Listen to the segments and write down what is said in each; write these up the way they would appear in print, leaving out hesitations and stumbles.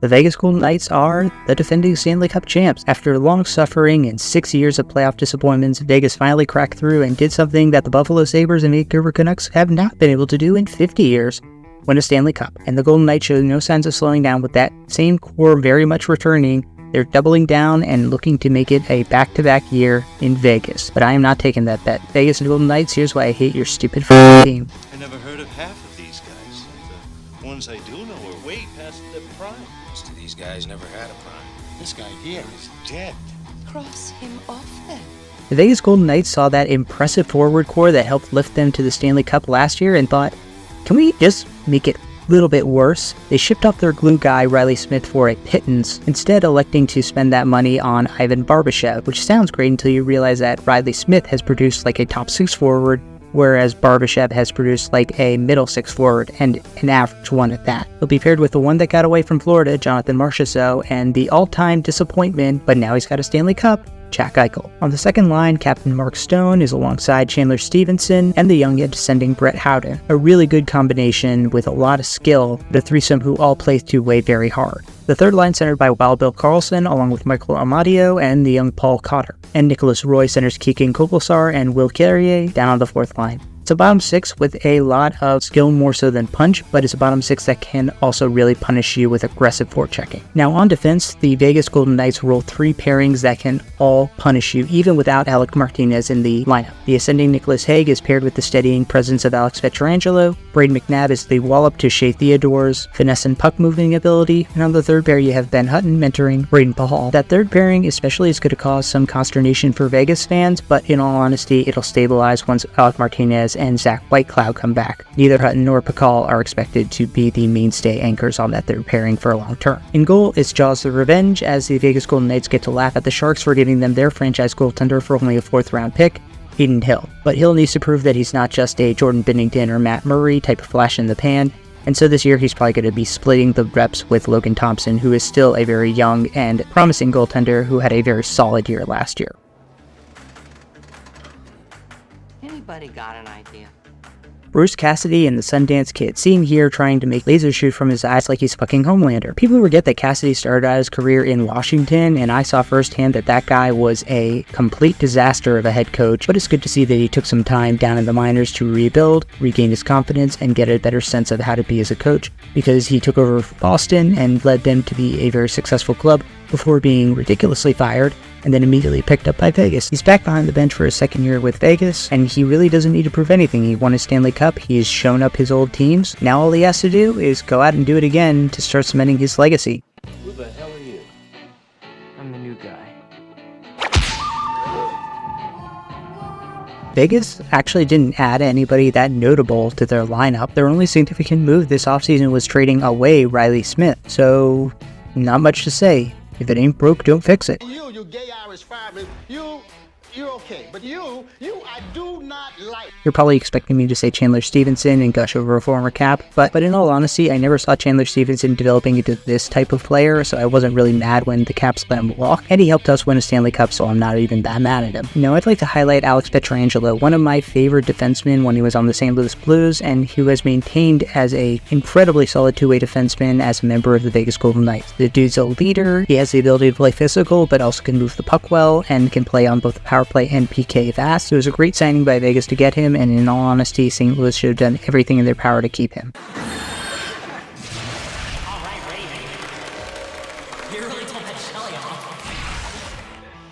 The Vegas Golden Knights are the defending Stanley Cup champs. After long suffering and 6 years of playoff disappointments, Vegas finally cracked through and did something that the Buffalo Sabres and Vancouver Canucks have not been able to do in 50 years, win a Stanley Cup. And the Golden Knights show no signs of slowing down, with that same core very much returning. They're doubling down and looking to make it a back-to-back year in Vegas. But I am not taking that bet. Vegas and Golden Knights, here's why I hate your stupid team. I never heard of half of these guys. The ones I do know are way past their prime. Most of these guys never had a prime. This guy here is dead. Cross him off then. The Vegas Golden Knights saw that impressive forward core that helped lift them to the Stanley Cup last year and thought, can we just make it a little bit worse? They shipped off their glue guy Riley Smith for a pittance, instead electing to spend that money on Ivan Barbashev, which sounds great until you realize that Riley Smith has produced like a top 6 forward, whereas Barbashev has produced like a middle 6 forward, and an average one at that. He'll be paired with the one that got away from Florida, Jonathan Marchessault, and the all-time disappointment, but now he's got a Stanley Cup, Jack Eichel. On the second line, Captain Mark Stone is alongside Chandler Stevenson and the young and descending Brett Howden. A really good combination with a lot of skill, but a threesome who all play two-way very hard. The third line centered by Wild Bill Karlsson, along with Michael Amadio and the young Paul Cotter. And Nicholas Roy centers Keegan Kovalsar and Will Carrier down on the fourth line. It's a bottom 6 with a lot of skill more so than punch, but it's a bottom 6 that can also really punish you with aggressive forechecking. Now on defense, the Vegas Golden Knights roll 3 pairings that can all punish you, even without Alec Martinez in the lineup. The ascending Nicholas Hague is paired with the steadying presence of Alex Pietrangelo. Braden McNabb is the wallop to Shea Theodore's finesse and puck moving ability. And on the third pair, you have Ben Hutton mentoring Braden Pahal. That third pairing especially is going to cause some consternation for Vegas fans, but in all honesty, it'll stabilize once Alec Martinez and Zach Whitecloud come back. Neither Hutton nor Pakal are expected to be the mainstay anchors on that third pairing for a long term. In goal, it's Jaws the Revenge, as the Vegas Golden Knights get to laugh at the Sharks for giving them their franchise goaltender for only a 4th round pick, Adin Hill. But Hill needs to prove that he's not just a Jordan Binnington or Matt Murray type of flash in the pan, and so this year he's probably going to be splitting the reps with Logan Thompson, who is still a very young and promising goaltender who had a very solid year last year. Anybody got an idea? Bruce Cassidy and the Sundance Kid, seen here trying to make laser shoot from his eyes like he's fucking Homelander. People forget that Cassidy started out his career in Washington, and I saw firsthand that that guy was a complete disaster of a head coach, but it's good to see that he took some time down in the minors to rebuild, regain his confidence, and get a better sense of how to be as a coach, because he took over Boston and led them to be a very successful club before being ridiculously fired and then immediately picked up by Vegas. He's back behind the bench for his second year with Vegas, and he really doesn't need to prove anything. He won his Stanley Cup, he's shown up his old teams. Now all he has to do is go out and do it again to start cementing his legacy. Who the hell are you? I'm the new guy. Vegas actually didn't add anybody that notable to their lineup. Their only significant move this offseason was trading away Riley Smith, so not much to say. If it ain't broke, don't fix it. You gay Irish fireman, you're okay. But you, I do not like. You're probably expecting me to say Chandler Stevenson and gush over a former Cap, but in all honesty, I never saw Chandler Stevenson developing into this type of player, so I wasn't really mad when the Caps let him walk, and he helped us win a Stanley Cup, so I'm not even that mad at him. Now, I'd like to highlight Alex Pietrangelo, one of my favorite defensemen when he was on the St. Louis Blues, and who has maintained as a incredibly solid two-way defenseman as a member of the Vegas Golden Knights. The dude's a leader, he has the ability to play physical, but also can move the puck well, and can play on both the power play and PK fast. It was a great signing by Vegas to get him, and in all honesty, St. Louis should have done everything in their power to keep him.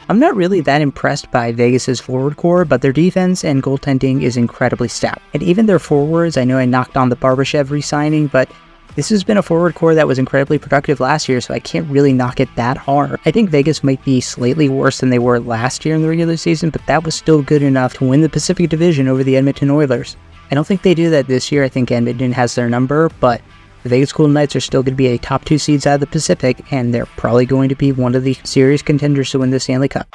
I'm not really that impressed by Vegas's forward core, but their defense and goaltending is incredibly stout. And even their forwards, I know I knocked on the Barbashev re-signing, but this has been a forward core that was incredibly productive last year, so I can't really knock it that hard. I think Vegas might be slightly worse than they were last year in the regular season, but that was still good enough to win the Pacific Division over the Edmonton Oilers. I don't think they do that this year. I think Edmonton has their number, but the Vegas Golden Knights are still going to be a top 2 seeds out of the Pacific, and they're probably going to be one of the serious contenders to win the Stanley Cup.